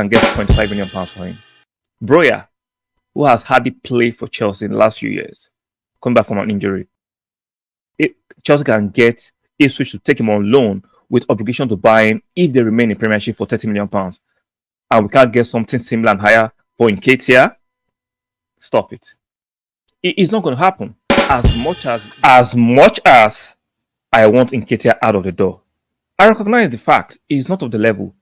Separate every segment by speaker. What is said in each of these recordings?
Speaker 1: and get £25 million for him. Broya, who has hardly played for Chelsea in the last few years, coming back from an injury. Chelsea can get Ipswich to take him on loan with obligation to buy him if they remain in Premiership for £30 million. And we can't get something similar and higher for Nketiah. Stop it. It's not going to happen. As much as I want Nketiah out of the door, I recognize the fact he's not of the level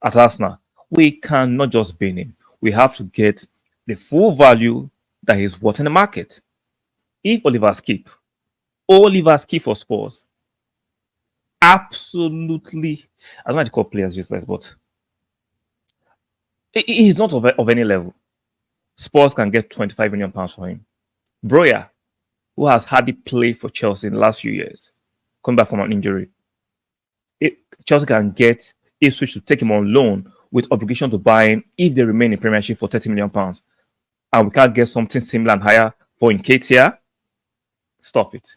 Speaker 1: at Arsenal. We cannot just bin him. We have to get the full value that he's worth in the market. If Oliver Skip for Spurs, absolutely, I don't like to call players useless, but he's not of any level. Spurs can get £25 million for him. Broya, who has hardly played for Chelsea in the last few years, coming back from an injury. Chelsea can get Ipswich to take him on loan with obligation to buy him if they remain in Premiership for £30 million. And we can't get something similar and higher for Nketiah. Stop it.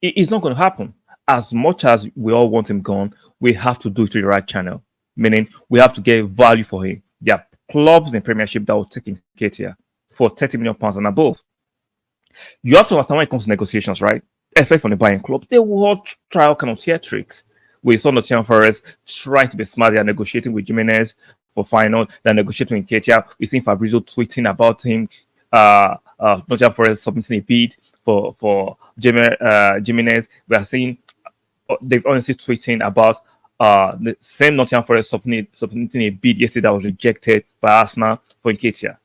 Speaker 1: It's not going to happen. As much as we all want him gone, we have to do it through the right channel. Meaning, we have to get value for him. There are clubs in the Premiership that will take Nketiah for £30 million and above. You have to understand when it comes to negotiations, right? Especially from the buying club, they will all try all kind of theatrics. We saw Nottingham Forest trying to be smart. They are negotiating with Jimenez for final. They're negotiating with Nketiah. We've seen Fabrizio tweeting about him. Nottingham Forest submitting a bid for Jimenez. We are seeing they've honestly tweeting about the same Nottingham Forest submitting a bid yesterday that was rejected by Arsenal for Nketiah.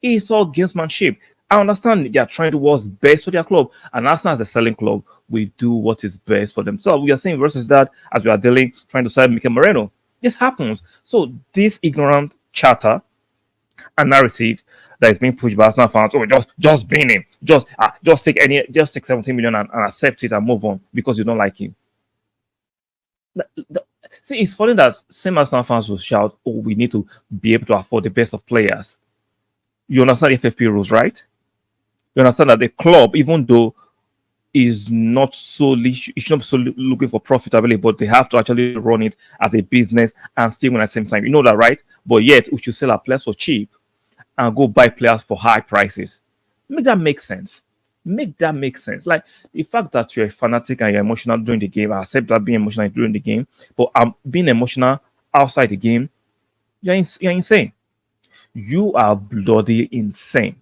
Speaker 1: It's all gamesmanship. I understand they are trying to do what's best for their club, and Arsenal as a selling club, we do what is best for themselves. We are saying versus that as we are trying to sell Mikel Moreno. This happens. So this ignorant chatter and narrative that is being pushed by Arsenal fans, just bin him, just take 17 million and accept it and move on because you don't like him. See, it's funny that same Arsenal fans will shout, "Oh, we need to be able to afford the best of players." You understand FFP rules, right? You understand that the club, even though is not solely, it should not be solely looking for profitability, but they have to actually run it as a business and still win at the same time. You know that, right? But yet, we should sell our players for cheap and go buy players for high prices. Make that make sense. Make that make sense. Like the fact that you're a fanatic and you're emotional during the game, I accept that being emotional during the game, but being emotional outside the game, you're insane. You are bloody insane.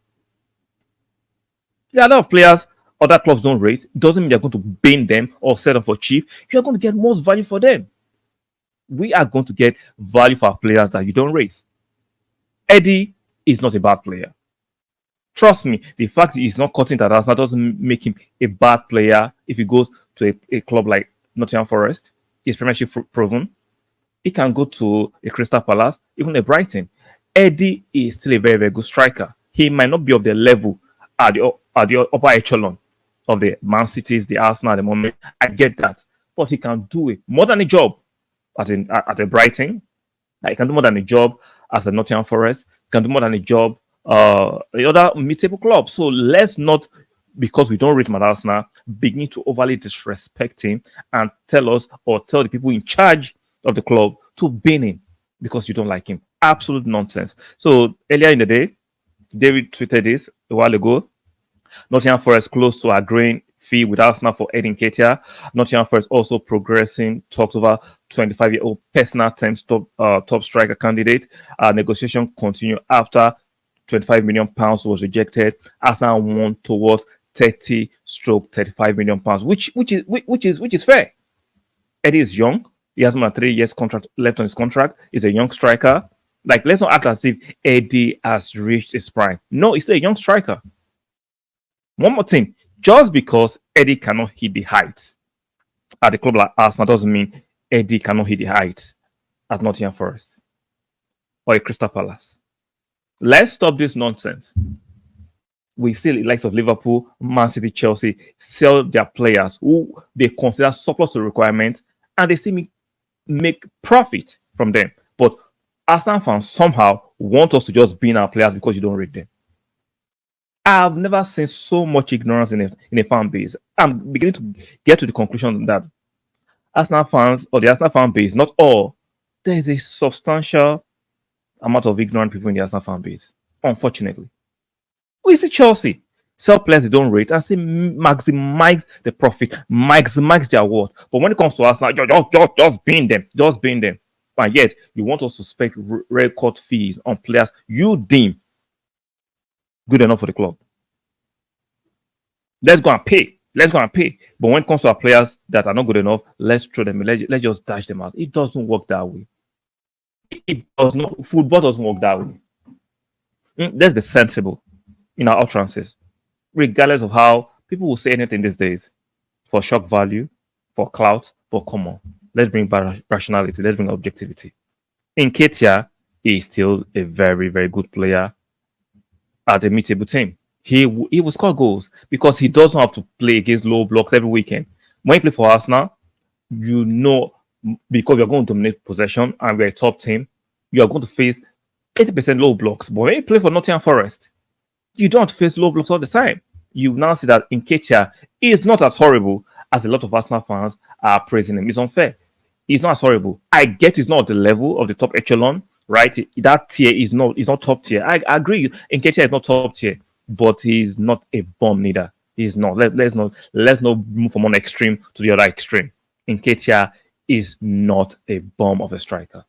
Speaker 1: There are a lot of players other clubs don't rate. It doesn't mean they're going to bin them or sell them for cheap. You're going to get most value for them. We are going to get value for our players that you don't rate. Eddie is not a bad player. Trust me, the fact he's not cutting that Arsenal doesn't make him a bad player if he goes to a club like Nottingham Forest. He's Premiership proven. He can go to a Crystal Palace, even a Brighton. Eddie is still a very, very good striker. He might not be of the level at the upper echelon of the Man Cities, the Arsenal at the moment. I get that. But he can do it more than a job at a Brighton. He can do more than a job as a Nottingham Forest. He can do more than a job the other mid-table club. So let's not, because we don't rate him at Arsenal, begin to overly disrespect him and tell us or tell the people in charge of the club to bin him because you don't like him. Absolute nonsense. So earlier in the day, David tweeted this a while ago. Nottingham Forest close to agreeing fee with Arsenal for Eddie Nketiah. Nottingham Forest also progressing talks over 25-year-old personal terms top striker candidate. Negotiation continue after £25 million was rejected. Arsenal won towards 30-35 million pounds, which is fair. Eddie is young. He has more than 3 years contract left on his contract. He's a young striker. Like, let's not act as if Eddie has reached his prime. No, he's still a young striker. One more thing. Just because Eddie cannot hit the heights at the club like Arsenal doesn't mean Eddie cannot hit the heights at Nottingham Forest or a Crystal Palace. Let's stop this nonsense. We see the likes of Liverpool, Man City, Chelsea sell their players who they consider surplus to requirements and they still make profit from them. But Arsenal fans somehow want us to just bin our players because you don't rate them. I've never seen so much ignorance in a fan base. I'm beginning to get to the conclusion that Arsenal fans or the Arsenal fan base, not all, there is a substantial amount of ignorant people in the Arsenal fan base. Unfortunately, we see Chelsea sell players they don't rate and say maximize the profit, maximize their worth. But when it comes to Arsenal, just being them, just being them. And yet, you want us to spend record fees on players you deem good enough for the club. Let's go and pay. Let's go and pay. But when it comes to our players that are not good enough, let's throw them. Let's just dash them out. It doesn't work that way. It does not. Football doesn't work that way. Let's be sensible in our utterances, regardless of how people will say anything these days for shock value, for clout. But come on, let's bring rationality. Let's bring objectivity. Nketiah is still a very, very good player at a mid-table team. He will score goals because he doesn't have to play against low blocks every weekend. When you play for Arsenal, you know, because you're going to dominate possession and we're a top team, you are going to face 80% low blocks. But when you play for Nottingham Forest, you don't face low blocks all the time. You now see that Nketiah is not as horrible as a lot of Arsenal fans are praising him. It's unfair. He's not as horrible. I get it's not at the level of the top echelon, right? That tier is not top tier. I agree. Nketiah is not top tier, but he's not a bomb neither. He's not. Let's not move from one extreme to the other extreme. Nketiah is not a bomb of a striker.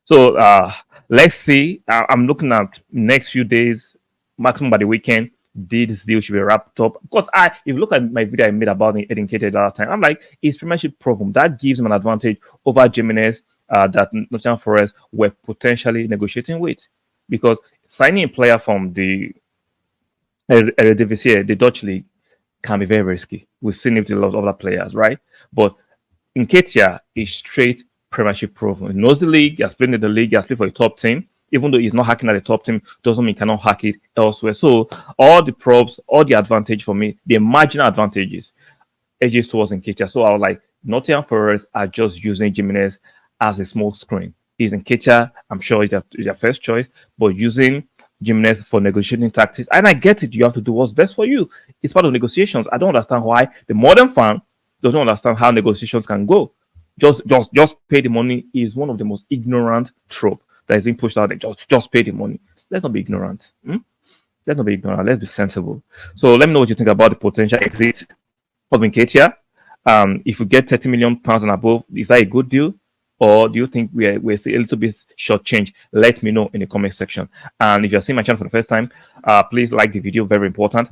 Speaker 1: So let's see. I'm looking at next few days, maximum by the weekend. This deal should be wrapped up. Because if you look at my video I made about Nketiah last time, I'm like, it's premiership program. That gives him an advantage over Jimenez that Nottingham Forest were potentially negotiating with. Because signing a player from the Eredivisie, the Dutch league, can be very risky. We've seen it with a lot of other players, right? But Nketiah is straight premiership proven. He knows the league, he has played in the league, he has played for a top team. Even though he's not hacking at the top team, doesn't mean he cannot hack it elsewhere. So all the props, all the advantage for me, the marginal advantages edges towards Nketiah. So I was like, Nottingham Forest are just using Jimenez as a small screen. He's Nketiah, I'm sure he's their first choice, but using Jimenez for negotiating tactics. And I get it, you have to do what's best for you. It's part of negotiations. I don't understand why the modern fan doesn't understand how negotiations can go. Just pay the money is one of the most ignorant trope that is being pushed out there. Just pay the money. Let's not be ignorant. Let's not be ignorant. Let's be sensible. So let me know what you think about the potential exit of Nketiah. If we get £30 million and above, is that a good deal? Or do you think we're still a little bit shortchanged? Let me know in the comment section. And if you're seeing my channel for the first time, please like the video, very important.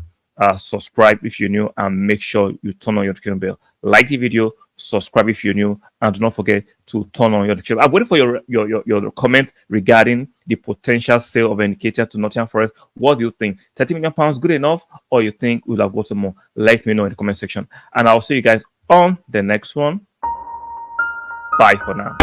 Speaker 1: Subscribe if you're new, and make sure you turn on your notification bell. Like the video, subscribe if you're new, and do not forget to turn on your notification. I'm waiting for your comment regarding the potential sale of Nketiah to Nottingham Forest. What do you think? £30 million good enough, or you think we'll have gotten more? Let me know in the comment section, and I'll see you guys on the next one. Bye for now.